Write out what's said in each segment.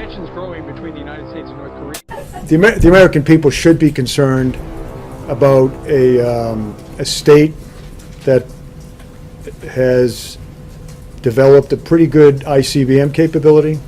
tensions growing between the United States and North Korea. The American people should be concerned about a state that has developed a pretty good ICBM capability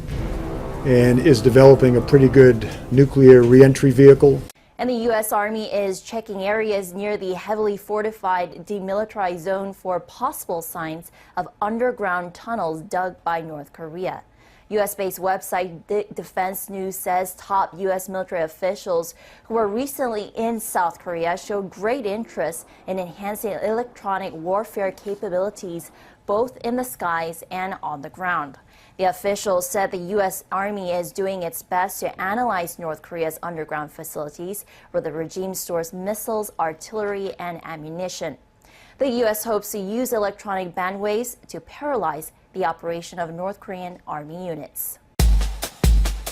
and is developing a pretty good nuclear reentry vehicle. And the U.S. Army is checking areas near the heavily fortified demilitarized zone for possible signs of underground tunnels dug by North Korea. U.S.-based website Defense News says top U.S. military officials who were recently in South Korea showed great interest in enhancing electronic warfare capabilities both in the skies and on the ground. The officials said the U.S. Army is doing its best to analyze North Korea's underground facilities where the regime stores missiles, artillery, and ammunition. The U.S. hopes to use electronic bandwaves to paralyze the operation of North Korean Army units.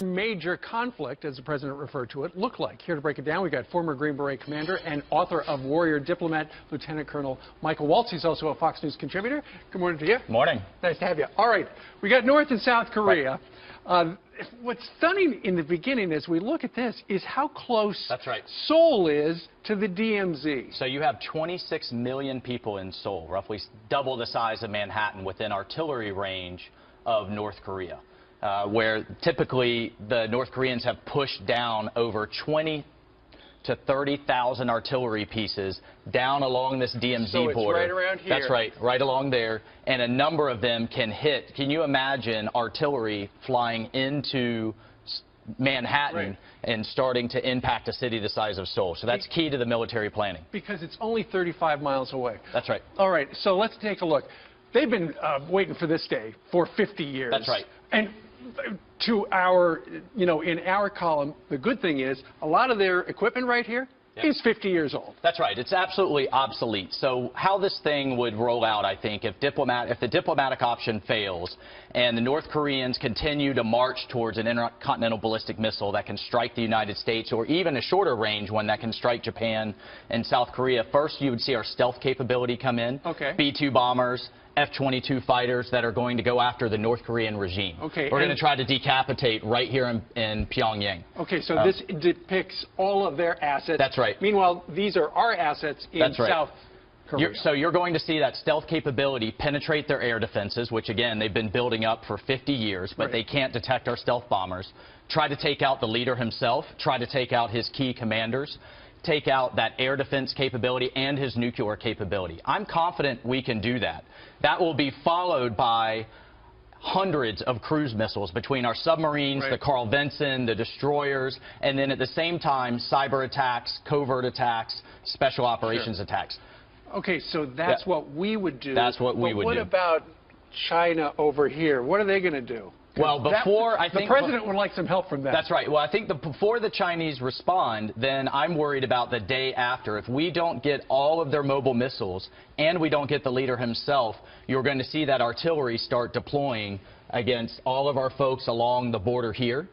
Major conflict, as the president referred to it, looked like. Here to break it down, we got former Green Beret commander and author of Warrior Diplomat, Lieutenant Colonel Michael Waltz. He's also a Fox News contributor. Good morning to you. Morning. Nice to have you. All right, we got North and South Korea. Right. What's stunning in the beginning as we look at this is how close Seoul is to the DMZ. So you have 26 million people in Seoul, roughly double the size of Manhattan, within artillery range of North Korea. Where typically the North Koreans have pushed down over 20 to 30,000 artillery pieces down along this DMZ border. Right around here. That's right along there. And a number of them can hit. Can you imagine artillery flying into Manhattan and starting to impact a city the size of Seoul? So that's key to the military planning. Because it's only 35 miles away. That's right. All right, so let's take a look. They've been waiting for this day for 50 years. That's right. And to our, in our column, the good thing is a lot of their equipment right here is 50 years old. That's right. It's absolutely obsolete. So how this thing would roll out, I think, if the diplomatic option fails and the North Koreans continue to march towards an intercontinental ballistic missile that can strike the United States, or even a shorter range one that can strike Japan and South Korea, first you would see our stealth capability come in. Okay. B-2 bombers, F-22 fighters that are going to go after the North Korean regime. Okay, we're going to try to decapitate right here in Pyongyang. Okay, so this depicts all of their assets. That's right. Meanwhile, these are our assets in South Korea. So you're going to see that stealth capability penetrate their air defenses, which, again, they've been building up for 50 years, but they can't detect our stealth bombers. Try to take out the leader himself. Try to take out his key commanders. Take out that air defense capability and his nuclear capability. I'm confident we can do that. That will be followed by hundreds of cruise missiles between our submarines, the Carl Vinson, the destroyers, and then at the same time, cyber attacks, covert attacks, special operations attacks. Okay, so that's what we would do. That's what we would do. What about China over here? What are they going to do? Well, I think the president would like some help from that. That's right. Well, I think before the Chinese respond, then I'm worried about the day after. If we don't get all of their mobile missiles and we don't get the leader himself, you're going to see that artillery start deploying against all of our folks along the border here,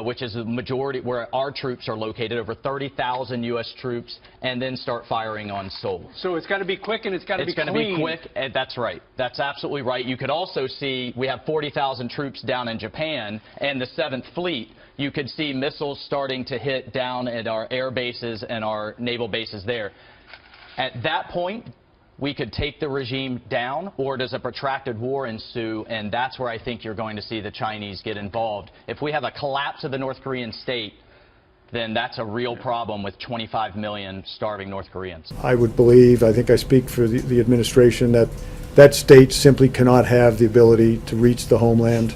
which is the majority where our troops are located, over 30,000 U.S. troops, and then start firing on Seoul. So it's got to be quick and it's got to be clean. It's going to be quick, and that's right. That's absolutely right. You could also see we have 40,000 troops down in Japan and the 7th Fleet. You could see missiles starting to hit down at our air bases and our naval bases there. At that point, we could take the regime down, or does a protracted war ensue? And that's where I think you're going to see the Chinese get involved. If we have a collapse of the North Korean state, then that's a real problem with 25 million starving North Koreans. I would believe, I think I speak for the administration, that that state simply cannot have the ability to reach the homeland.